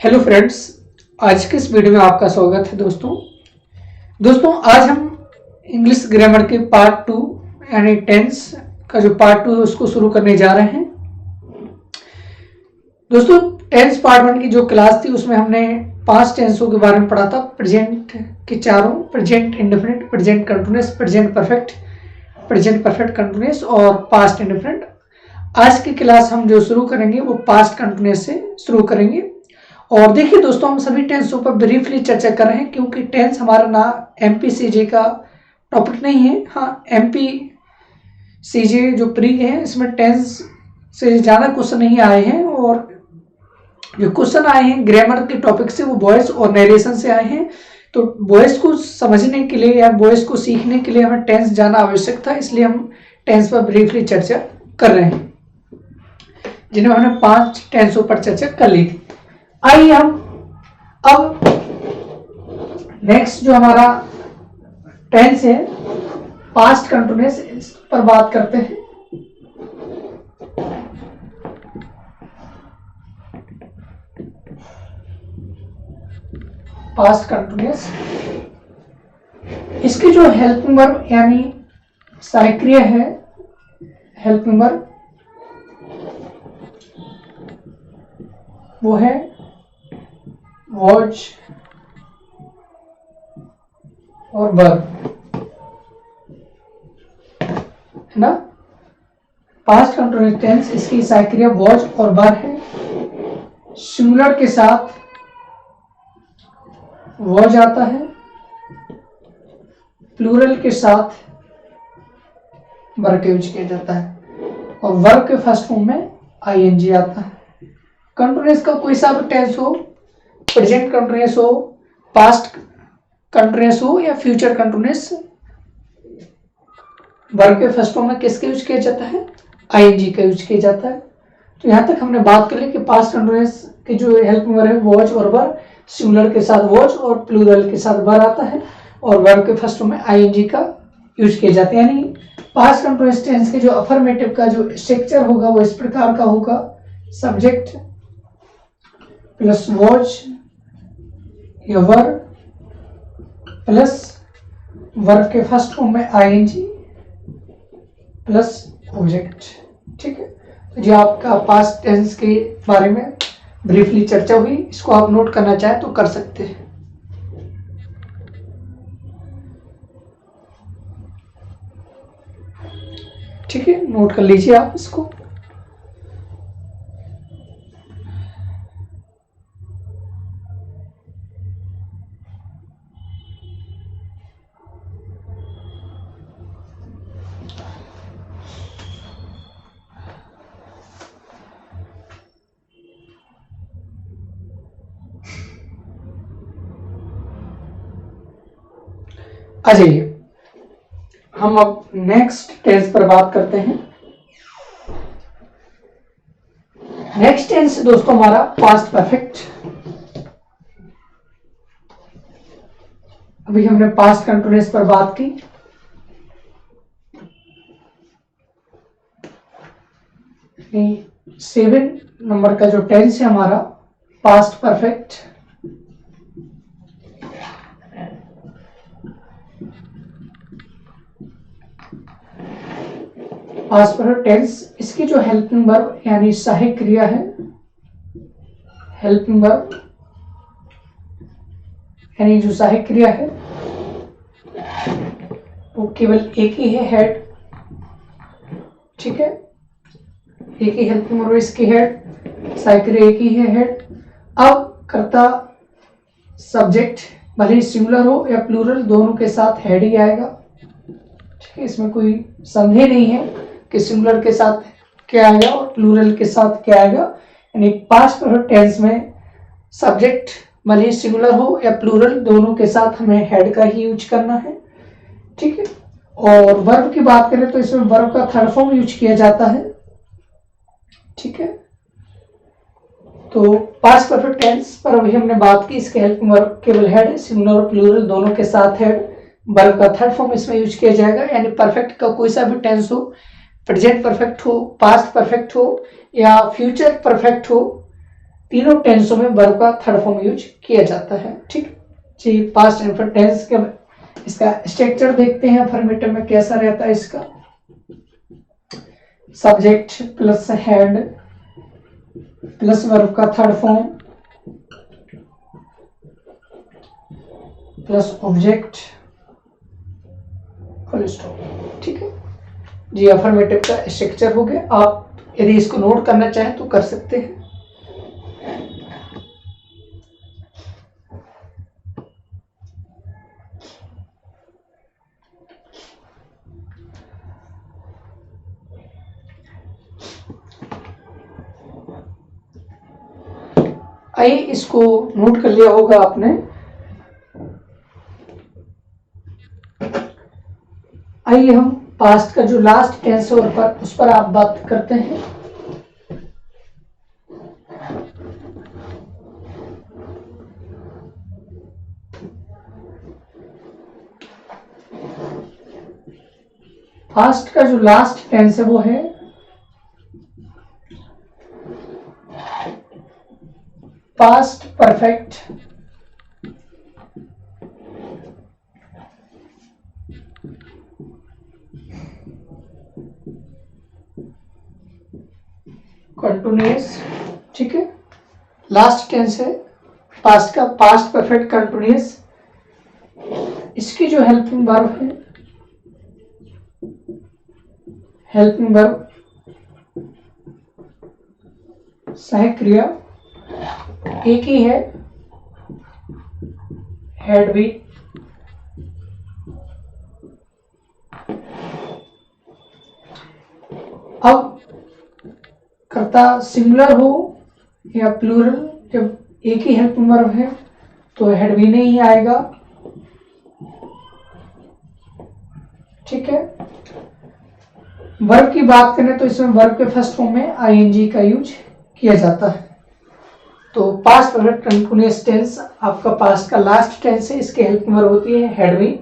Hello friends, आज के इस वीडियो में आपका स्वागत है। दोस्तों आज हम इंग्लिश ग्रामर के पार्ट 2 यानी टेंस का जो पार्ट 2 है उसको शुरू करने जा रहे हैं। दोस्तों टेंस पार्ट 1 की जो क्लास थी उसमें हमने 5 टेंसों के बारे में पढ़ा था। प्रेजेंट के चारों, present indefinite, present continuous, present perfect continuous और पास्ट इंडेफिनिट। आज की क्लास हम जो शुरू करेंगे वो पास्ट कंटिन्यूअस से शुरू करेंगे। और देखिए दोस्तों, हम सभी टेंसों पर ब्रीफली चर्चा कर रहे हैं क्योंकि टेंस हमारा ना एमपीसीजे का टॉपिक नहीं है। हाँ, एमपीसीजे जो प्री है इसमें टेंस से ज़्यादा क्वेश्चन नहीं आए हैं और जो क्वेश्चन आए हैं ग्रामर के टॉपिक से वो वॉइस और नरेशन से आए हैं। तो वॉइस को समझने के लिए या वॉइस को सीखने के लिए हमें टेंस जाना आवश्यक था, इसलिए हम टेंस पर ब्रीफली चर्चा कर रहे हैं, जिन्हें हमने 5 टेंसों पर चर्चा कर ली थी। आइए हम अब नेक्स्ट जो हमारा टेंस है पास्ट कंटिन्यूअस, इस पर बात करते हैं। पास्ट कंटिन्यूअस, इसके जो हेल्पिंग वर्ब यानी सहायक क्रिया है, हेल्पिंग वर्ब वो है वॉच और वर्ब, है ना। पास्ट कंटिन्यूअस टेंस, इसकी सहायक क्रिया वॉच और वर्ब है। सिंगुलर के साथ वॉच आता है, प्लूरल के साथ वर्ब यूज किया जाता है और वर्ब के फर्स्ट फॉर्म में आईएनजी आता है। कंटिन्यूअस का कोई सा भी टेंस हो, प्रेजेंट कंटिन्यूअस हो, पास्ट कंटिन्यूअस हो या फ्यूचर कंटिन्यूअस, वर्ब के फर्स्ट फॉर्म में किसका यूज किया जाता है? आईएनजी का यूज किया जाता है। तो यहां तक हमने बात कर ली कि पास्ट कंटिन्यूअस के जो हेल्पिंग वर्ब है वॉच और वर्ब, सिंगुलर के साथ वॉच और प्लूरल के साथ वर्ब आता है और वर्ब के फर्स्ट फॉर्म में आईएनजी का यूज किया जाता है। यानी पास्ट कंटिन्यूअस टेंस के जो अफर्मेटिव का जो स्ट्रक्चर होगा वो इस प्रकार का होगा: सब्जेक्ट प्लस वॉच या वर्ब प्लस वर्ब के फर्स्ट फॉर्म में आईएनजी प्लस ऑब्जेक्ट। ठीक है, तो जो आपका पास्ट टेंस के बारे में ब्रीफली चर्चा हुई, इसको आप नोट करना चाहें तो कर सकते हैं। ठीक है, नोट कर लीजिए आप इसको। आ जाइए, हम अब नेक्स्ट टेंस पर बात करते हैं। नेक्स्ट टेंस दोस्तों हमारा पास्ट परफेक्ट। अभी हमने पास्ट कंटिन्यूअस पर बात की। 7 नंबर का जो टेंस है हमारा past perfect, past perfect tense, इसकी जो हेल्पिंग वर्ब यानी सहायक क्रिया है, हेल्पिंग वर्ब यानी जो सहायक क्रिया है वो केवल एक ही है, हेड। ठीक है, एक ही हेल्पिंग वर्ब, इसकी हेड, सहायक क्रिया एक ही है, हेड। अब कर्ता सब्जेक्ट भले ही सिंगुलर हो या प्लूरल, दोनों के साथ हेड ही आएगा। ठीक है, इसमें कोई संदेह नहीं है कि सिंगुलर के साथ क्या आएगा और प्लूरल के साथ क्या आएगा। यानी पास्ट परफेक्ट टेंस में सब्जेक्ट भले ही सिंगुलर हो या प्लूरल, दोनों के साथ हमें हेड का ही यूज करना है। ठीक है, और वर्ब की बात करें तो इसमें वर्ब का थर्ड फॉर्म यूज किया जाता है। ठीक है, तो पास्ट परफेक्ट टेंस पर अभी हमने बात की, इसके हेल्पिंग वर्ब केवल हेड है, सिंगुलर और प्लूरल दोनों के साथ हेड, वर्ब का थर्ड फॉर्म इसमें यूज किया जाएगा। यानी परफेक्ट का कोई सा भी टेंस हो, प्रेजेंट परफेक्ट हो, पास्ट परफेक्ट हो या फ्यूचर परफेक्ट हो, तीनों टेंसों में वर्ब का थर्ड फॉर्म यूज किया जाता है। ठीक जी, पास्ट इनफिनिट टेंस के इसका स्ट्रक्चर देखते हैं अफर्मेटिव में कैसा रहता है। इसका subject plus head plus verb का third form plus object full stop. ठीक है जी, अफर्मेटिव का स्ट्रक्चर हो गया। आप यदि इसको नोट करना चाहें तो कर सकते हैं। आइए इसको नोट कर लिया होगा आपने। आइए हम पास्ट का जो लास्ट टेंस है उस पर आप बात करते हैं। पास्ट का जो लास्ट टेंस है वो है पास्ट परफेक्ट कंटिन्यूअस। ठीक है, लास्ट टेंस है पास्ट का पास्ट परफेक्ट कंटिन्यूअस। इसकी जो हेल्पिंग वर्ब है, हेल्पिंग वर्ब सहायक क्रिया एक ही है, हैड बी। अब कर्ता सिंगुलर हो या प्लूरल, जब एक ही हेल्पिंग वर्ब है तो हैड बी नहीं आएगा। ठीक है, वर्ब की बात करें तो इसमें वर्ब के फर्स्ट फॉर्म में आईएनजी का यूज किया जाता है। तो पास्ट परफेक्ट कंटिन्यूअस टेंस आपका पास्ट का लास्ट टेंस है। इसके हेल्पिंग वर्ब होती है हैड बीन।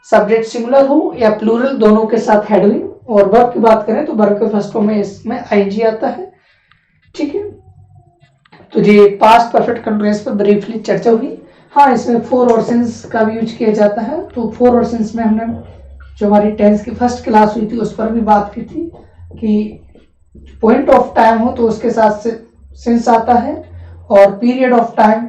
सब्जेक्ट सिंगुलर हो या प्लूरल दोनों के साथ हैड बीन। और वर्ब की बात करें तो वर्ब के फर्स्ट फॉर्म में इसमें आईएनजी आता है। ठीक है, तो ये पास्ट परफेक्ट कंटिन्यूअस पर ब्रीफली चर्चा हुई। हाँ, इसमें फोर और सिंस का भी यूज किया जाता है। तो फोर और सिंस में हमने जो हमारी टेंस की फर्स्ट क्लास हुई थी उस पर भी बात की थी कि पॉइंट ऑफ टाइम हो तो उसके साथ सिंस आता है, और पीरियड ऑफ टाइम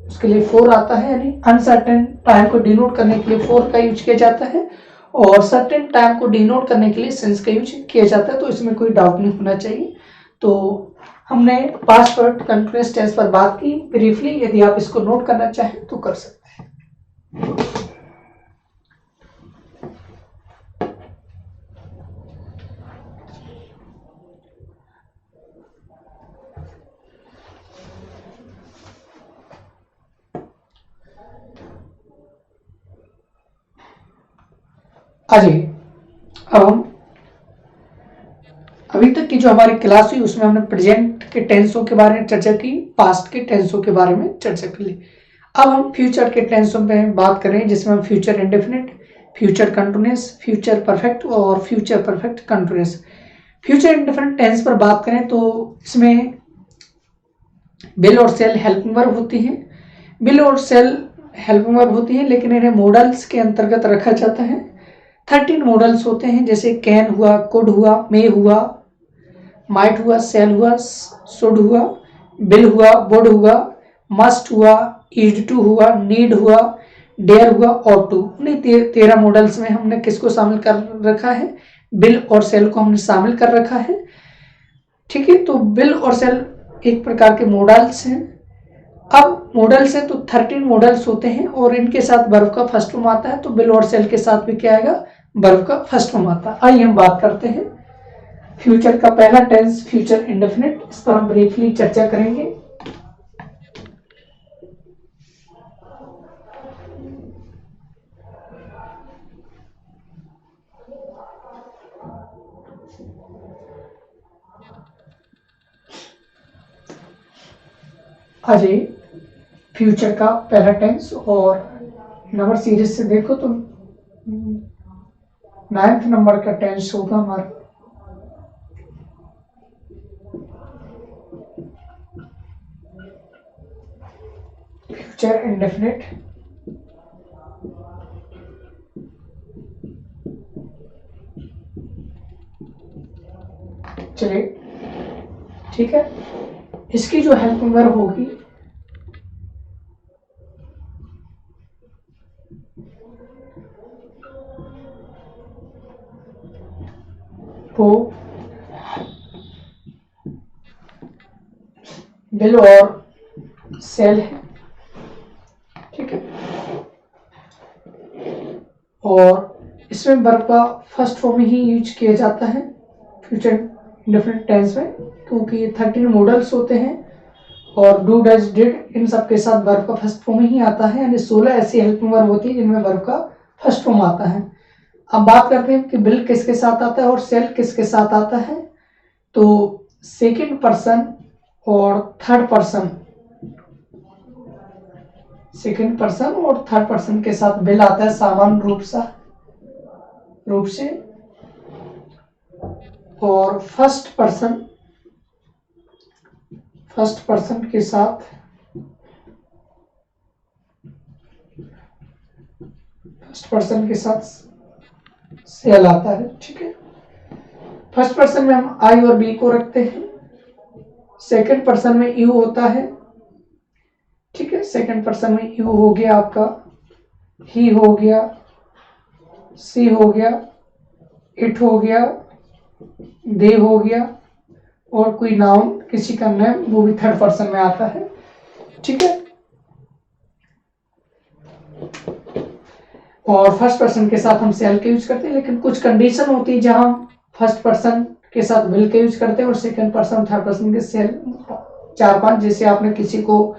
उसके लिए फोर आता है, यानी अनसर्टेन टाइम को डिनोट करने के लिए फोर का यूज किया जाता है, और सर्टेन टाइम को डिनोट करने के लिए सिंस का यूज किया जाता है। तो इसमें कोई डाउट नहीं होना चाहिए। तो हमने पास्ट परफेक्ट कंटिन्यूअस टेंस पर बात की ब्रीफली। यदि आप इसको नोट करना चाहें तो कर सकते हैं। अब हम अभी तक की जो हमारी क्लास हुई उसमें हमने प्रेजेंट के टेंसों के बारे में चर्चा की, पास्ट के टेंसों के बारे में चर्चा कर ली। अब हम फ्यूचर के टेंसों पे बात करें, जिसमें हम future indefinite, future continuous, future perfect और future perfect continuous. Future indefinite tense पर बात करें तो इसमें बिल और सेल हेल्पिंग वर्ब होती हैं। बिल और सेल हेल्पिंग वर्ब होती हैं, लेकिन इन्हें मॉडल्स के अंतर्गत रखा जाता है। 13 मॉडल्स होते हैं, जैसे कैन हुआ, कुड हुआ, मे हुआ, माइट हुआ, सेल हुआ, शुड हुआ, बिल हुआ, वुड हुआ, मस्ट हुआ, ईज टू हुआ, नीड हुआ, डेयर हुआ, ऑट टू। उन्हीं 13 मॉडल्स में हमने किसको शामिल कर रखा है? बिल और सेल को हमने शामिल कर रखा है। ठीक है, तो बिल और सेल एक प्रकार के मॉडल्स हैं। अब मॉडल्स है तो 13 मॉडल्स होते हैं, और इनके साथ वर्ब का फर्स्ट फॉर्म आता है। तो बिल और सेल के साथ भी क्या आएगा? वर्ब का फर्स्ट फॉर्म आता है। आइए हम बात करते हैं फ्यूचर का पहला टेंस फ्यूचर इंडेफिनिट। इस पर हम ब्रीफली चर्चा करेंगे। आज फ्यूचर का पहला टेंस, और नंबर सीरीज से देखो तो 9th नंबर का टेंस होगा हमारा। फ्यूचर इंडेफिनिट, चलिए ठीक है। इसकी जो हेल्पिंग वर्ब होगी वो बिल और सेल है, ठीक है। और इसमें वर्ब का फर्स्ट फॉर्म ही यूज किया जाता है फ्यूचर इंडेफिनिट टेंस में, क्योंकि 13 मॉडल्स होते हैं और डू डज डिड इन सब के साथ वर्ब का फर्स्ट फॉर्म ही आता है, यानी 16 ऐसी हेल्पिंग वर्ब होती है जिनमें वर्ब का फर्स्ट फॉर्म आता है। अब बात करते हैं कि बिल किसके साथ आता है और सेल किसके साथ आता है। तो सेकंड पर्सन और थर्ड पर्सन, सेकंड पर्सन और थर्ड पर्सन के साथ बिल आता है सामान्य रूप से, और फर्स्ट पर्सन के साथ सेल आता है, ठीक है। फर्स्ट पर्सन में हम आई और बी को रखते हैं, सेकंड पर्सन में यू होता है, ठीक है। सेकंड पर्सन में यू हो गया आपका, ही हो गया, सी हो गया, इट हो गया, दे हो गया, और कोई नाउन किसी का नेम वो भी थर्ड पर्सन में आता है, ठीक है। और फर्स्ट पर्सन के साथ हम सेल के यूज करते हैं, लेकिन कुछ कंडीशन होती है जहां फर्स्ट पर्सन के साथ विल के यूज करते हैं और सेकंड पर्सन थर्ड पर्सन के सेल 4-5, जैसे आपने किसी को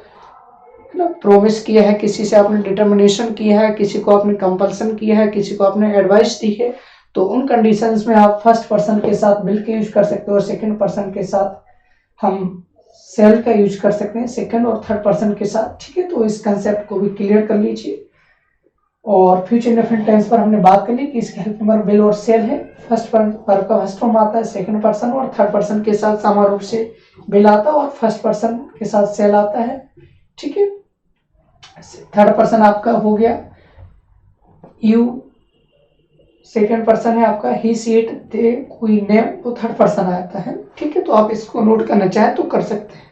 प्रोमिस किया है, किसी से आपने डिटर्मिनेशन किया है, किसी को आपने कंपल्सन किया है, किसी को आपने एडवाइस दी है, तो उन कंडीशंस में आप फर्स्ट पर्सन के साथ विल के यूज कर सकते हो और सेकंड पर्सन के साथ हम सेल का यूज कर सकते हैं, सेकंड और थर्ड पर्सन के साथ, ठीक है। तो इस कंसेप्ट को भी क्लियर कर लीजिए। और फ्यूचर इंडेफिनिट टेंस पर हमने बात कर ली कि इसके हेल्पिंग वर्ब विल और सेल है। फर्स्ट वर्ब का फर्स्ट फॉर्म आता है, सेकंड पर्सन और थर्ड पर्सन के साथ सामान्य रूप से विल आता है और फर्स्ट पर्सन के साथ सेल आता है, ठीक है। थर्ड पर्सन आपका हो गया यू, सेकंड पर्सन है आपका ही, सी, इट, दे, कोई नेम, तो थर्ड पर्सन आता है, ठीक है। तो आप इसको नोट करना चाहें तो कर सकते हैं।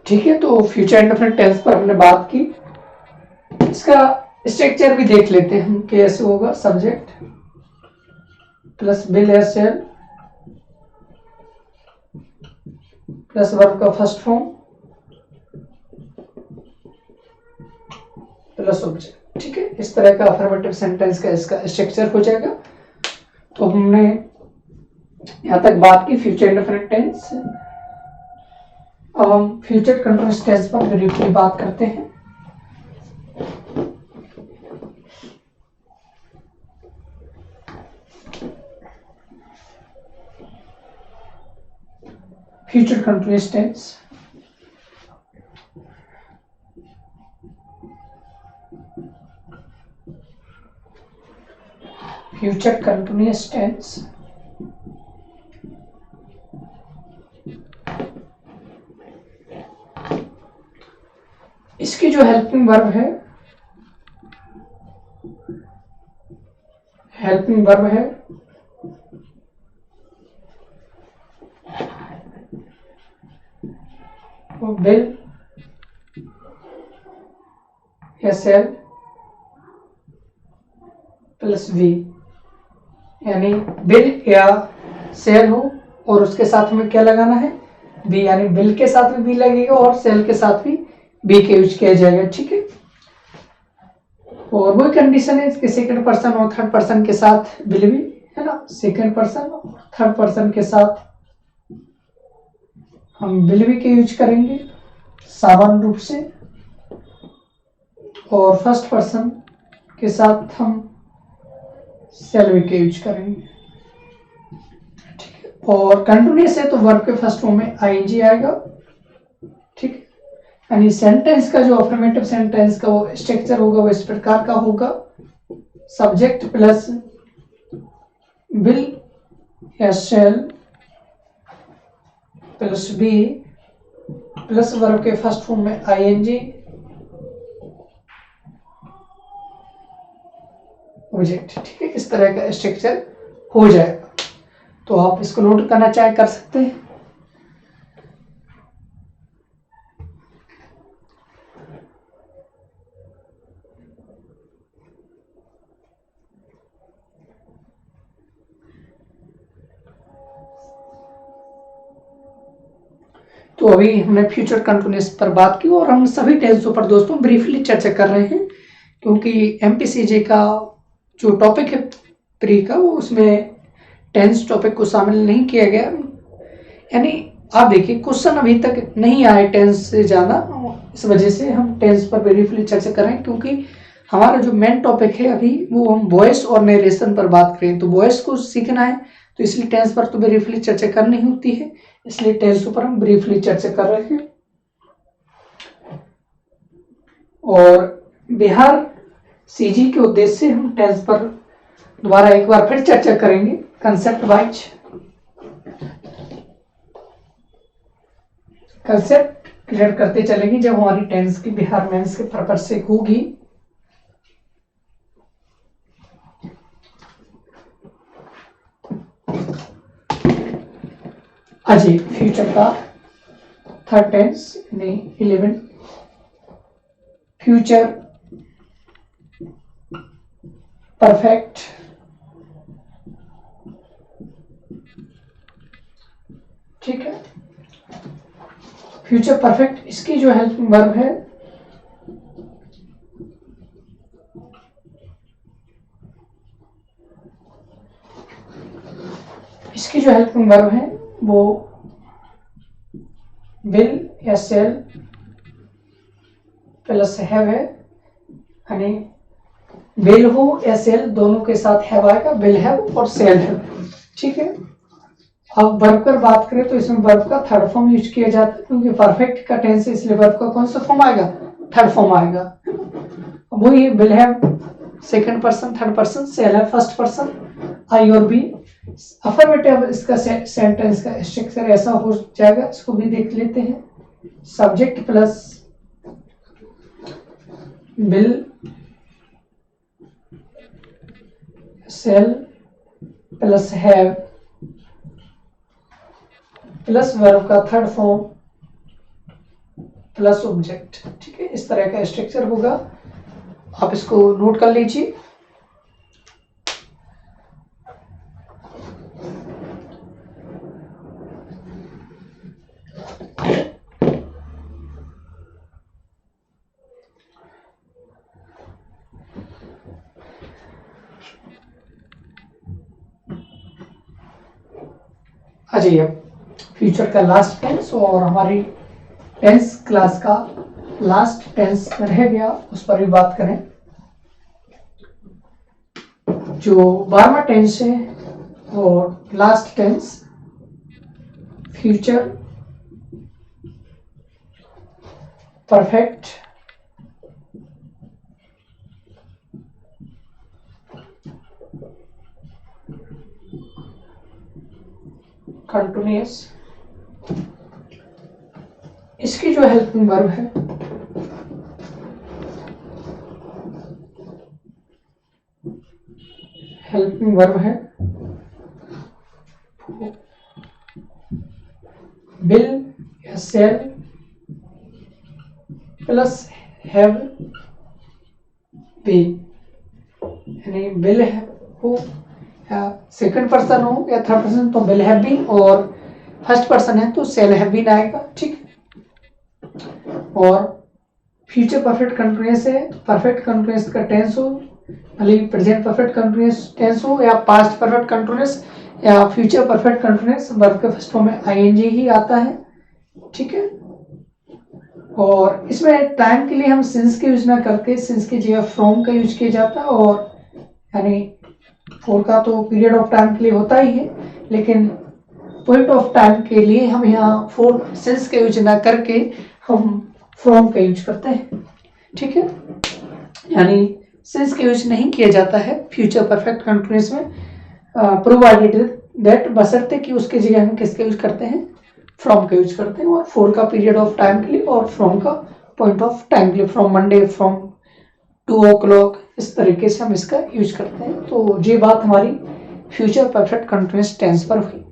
ठीक है, तो फ्यूचर इंडेफिनिट टेंस पर हमने बात की। इसका स्ट्रक्चर भी देख लेते हैं हम कैसे होगा। Subject plus will is shall plus verb का फर्स्ट फॉर्म प्लस ऑब्जेक्ट, ठीक है। इस तरह का अफर्मेटिव सेंटेंस का इसका स्ट्रक्चर हो जाएगा। तो हमने यहां तक बात की फ्यूचर इंडेफिनिट टेंस। अब हम फ्यूचर कंटिन्यूअस टेंस पर ब्रीफली बात करते हैं। Future continuous tense, future continuous tense इसकी जो हेल्पिंग वर्ब है, वो विल या सेल प्लस वी, यानी विल या सेल हो और उसके साथ में क्या लगाना है, बी, यानी विल के साथ भी बी लगेगा और सेल के साथ भी बी के यूज किया जाएगा, ठीक है। और वही कंडीशन है कि सेकंड पर्सन और थर्ड पर्सन के साथ विल भी है ना, सेकंड पर्सन और थर्ड पर्सन के साथ हम विल बी के यूज करेंगे सामान्य रूप से, और फर्स्ट पर्सन के साथ हम शैल बी के यूज करेंगे। ठीक है, और कंटिन्यूअस है तो वर्ब के फर्स्ट फॉर्म में आईएनजी आएगा। ठीक है, यानी सेंटेंस का जो अफर्मेटिव सेंटेंस का वो स्ट्रक्चर होगा वो इस प्रकार का होगा, सब्जेक्ट प्लस विल या shall plus be plus verb के फर्स्ट फॉर्म में आईएनजी ऑब्जेक्ट। ठीक है, इस तरह का स्ट्रक्चर हो जाएगा। तो आप इसको नोट करना चाहे कर सकते हैं। तो अभी हमने फ्यूचर कंटिन्यूअस पर बात की और हम सभी टेंसों पर दोस्तों ब्रीफली चर्चा कर रहे हैं, क्योंकि एमपीसीजे का जो टॉपिक है प्री का वो उसमें टेंस टॉपिक को शामिल नहीं किया गया। यानी आप देखिए क्वेश्चन अभी तक नहीं आए टेंस से ज़्यादा, इस वजह से हम टेंस पर ब्रीफली चर्चा कर रहे हैं, क्योंकि हमारा जो मेन टॉपिक है अभी वो हम वॉइस और नरेशन पर बात करें। तो वॉइस को सीखना है तो इसलिए टेंस पर तो ब्रीफली चर्चा करनी होती है, इसलिए टेंस पर हम ब्रीफली चर्चा कर रहे हैं। और बिहार सीजी के उद्देश्य से हम टेंस पर दोबारा एक बार फिर चर्चा करेंगे कंसेप्ट वाइज। कंसेप्ट क्लियर करते चलेंगे जब हमारी टेंस की बिहार मेंस के पर्पस से होगी। अजी फ्यूचर का थर्ड टेंस नहीं 11 फ्यूचर परफेक्ट। ठीक है, फ्यूचर परफेक्ट इसकी जो हेल्पिंग वर्ब है वो विल या सेल प्लस हैव है, यानी विल हो या सेल दोनों के साथ हैव आएगा, विल हैव और सेल हैव। ठीक है, अब वर्ब पर बात करें तो इसमें वर्ब का थर्ड फॉर्म यूज किया जाता है, क्योंकि परफेक्ट का टेंस है इसलिए वर्ब का कौन सा फॉर्म आएगा, थर्ड फॉर्म आएगा। वही will have second person, third person, shall have first person, I और बी। अफर्मेटिव इसका सेंटेंस का स्ट्रक्चर ऐसा हो जाएगा, इसको भी देख लेते हैं। Subject plus will shall plus have plus verb का थर्ड फॉर्म प्लस ऑब्जेक्ट। ठीक है, इस तरह का स्ट्रक्चर होगा, आप इसको नोट कर लीजिए। अजय अब फ्यूचर का लास्ट टेंस और हमारी टेंस क्लास का लास्ट टेंस रह गया, उस पर भी बात करें। जो 12वां टेंस है और last tense future perfect continuous. इसकी जो हेल्पिंग वर्ब है विल या सेल प्लस हैव बी, यानी विल हो या सेकंड पर्सन हो या थर्ड पर्सन तो विल हैव बीन, और फर्स्ट पर्सन है तो सेल हैव बीन आएगा। ठीक, और फ्यूचर परफेक्ट कंटिन्यूअस है, परफेक्ट कंटिन्यूअस का टेंस हो, मतलब प्रेजेंट परफेक्ट कंटिन्यूअस टेंस हो या पास्ट परफेक्ट कंटिन्यूअस या फ्यूचर परफेक्ट कंटिन्यूअस, वर्ब के फर्स्ट फॉर्म में आईएनजी ही आता है, ठीक है। और इसमें टाइम के लिए हम सिंस का यूज ना करके सिंस की जगह फ्रॉम का यूज किया जाता है, और यानी फॉर का तो पीरियड ऑफ टाइम के लिए होता ही है, लेकिन पॉइंट ऑफ टाइम के लिए हम यहाँ फॉर सिंस का यूज ना करके हम फ्रॉम का यूज करते हैं। ठीक है, यानी सिंस का यूज नहीं किया जाता है फ्यूचर परफेक्ट कंटिन्यूअस में, प्रोवाइडेड दैट, बशर्ते कि उसके जगह हम किसका यूज करते हैं, फ्रॉम का यूज करते हैं, और फॉर का पीरियड ऑफ टाइम के लिए और फ्रॉम का पॉइंट ऑफ टाइम के लिए, फ्रॉम मंडे, फ्रॉम 2 o'clock, इस तरीके से हम इसका यूज करते हैं। तो ये बात हमारी फ्यूचर परफेक्ट कंटिन्यूअस टेंस पर हुई।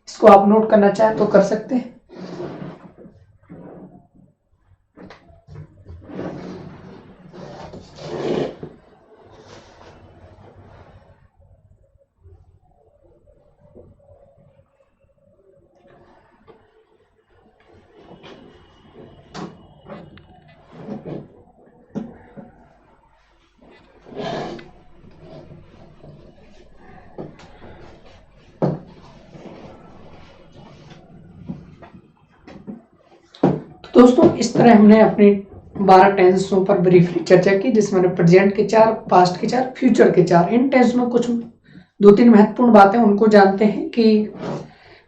इसको आप नोट करना चाहें तो कर सकते हैं। दोस्तों, इस तरह हमने अपनी 12 टेंसों पर ब्रीफली चर्चा की, जिसमें प्रेजेंट के 4, पास्ट के 4, फ्यूचर के 4। इन टेंस में कुछ 2-3 महत्वपूर्ण बातें उनको जानते हैं कि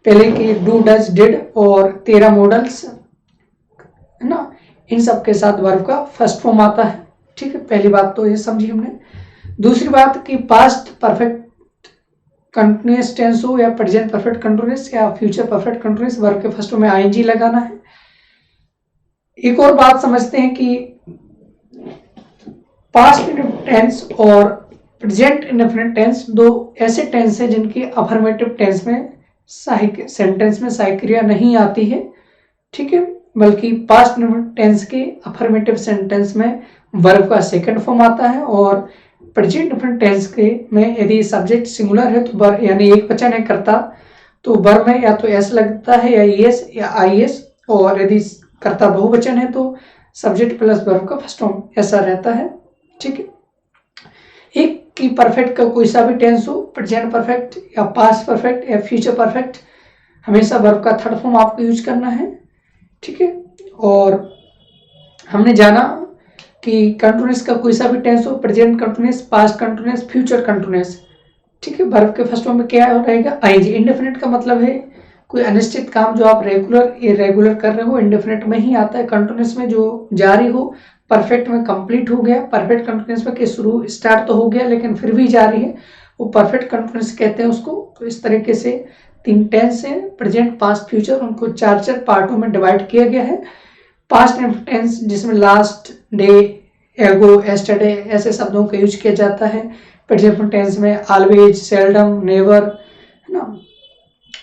पहले की डू, डज, डिड और 13 मॉडल्स है ना, इन सब के साथ वर्ब का फर्स्ट फॉर्म आता है। ठीक है, पहली बात तो ये समझी हमने। दूसरी बात कि पास्ट परफेक्ट कंटिन्यूअस टेंस हो या प्रेजेंट परफेक्ट कंटिन्यूअस या फ्यूचर परफेक्ट कंटिन्यूअस, वर्ब के फर्स्ट फॉर्म में आईएनजी लगाना है। एक और बात समझते हैं कि पास्ट टेंस और प्रेजेंट इंडेफिनिट टेंस दो ऐसे टेंस हैं जिनकी अफर्मेटिव टेंस में सेंटेंस में सहायक क्रिया नहीं आती है। ठीक है, बल्कि पास्ट टेंस के अफर्मेटिव सेंटेंस में वर्ब का सेकंड फॉर्म आता है, और प्रेजेंट इंडेफिनिट टेंस के में यदि सब्जेक्ट सिंगुलर है तो वर्ब यानी एक वचन है करता, तो वर्ब में या तो एस लगता है या ईएस या आईएस, और यदि कर्ता बहुवचन है तो सब्जेक्ट प्लस वर्ब का फर्स्ट फॉर्म ऐसा रहता है। ठीक है, एक की परफेक्ट का कोई सा भी टेंस हो, प्रेजेंट परफेक्ट या पास्ट परफेक्ट या फ्यूचर परफेक्ट, हमेशा वर्ब का थर्ड फॉर्म आपको यूज करना है। ठीक है, और हमने जाना कि कंटिन्यूअस का कोई सा भी टेंस हो, present continuous, past continuous, future continuous. ठीक है, वर्ब के फर्स्ट फॉर्म में क्या रहेगा, आईएनजी। इंडेफिनिट का मतलब है कोई अनिश्चित काम जो आप रेगुलर इरेगुलर कर रहे हो, इंडेफिनिट में ही आता है। कंटिन्यूअस में जो जारी हो, परफेक्ट में कंप्लीट हो गया, परफेक्ट कंटिन्यूअस में कि शुरू स्टार्ट तो हो गया लेकिन फिर भी जारी है, वो परफेक्ट कंटिन्यूअस कहते हैं उसको। तो इस तरीके से 3 टेंस है, प्रेजेंट, पास्ट, फ्यूचर, उनको 4-4 पार्टों में डिवाइड किया गया है। पास्ट टेंस जिसमें लास्ट, डे, एगो, एस्टरडे ऐसे शब्दों का यूज किया जाता है। प्रेजेंट टेंस में ऑलवेज, सेल्डम, नेवर, है ना,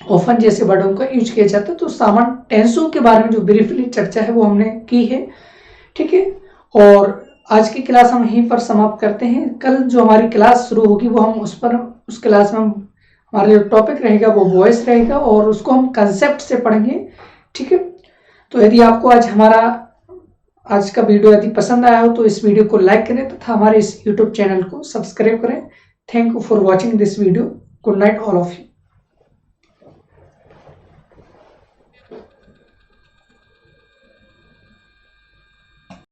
ऑफन जैसे वर्डों का यूज किया जाता है। तो सामान्य टेंसों के बारे में जो ब्रीफली चर्चा है वो हमने की है। ठीक है, और आज की क्लास हम यहीं पर समाप्त करते हैं। कल जो हमारी क्लास शुरू होगी वो हम उस क्लास में हमारा जो टॉपिक रहेगा वो वॉइस रहेगा, और उसको हम कंसेप्ट से पढ़ेंगे। ठीक है, तो यदि आपको आज का वीडियो यदि पसंद आया हो तो इस वीडियो को लाइक करें तथा हमारे इस यूट्यूब चैनल को सब्सक्राइब करें। Thank you for watching this video. Good night all of you.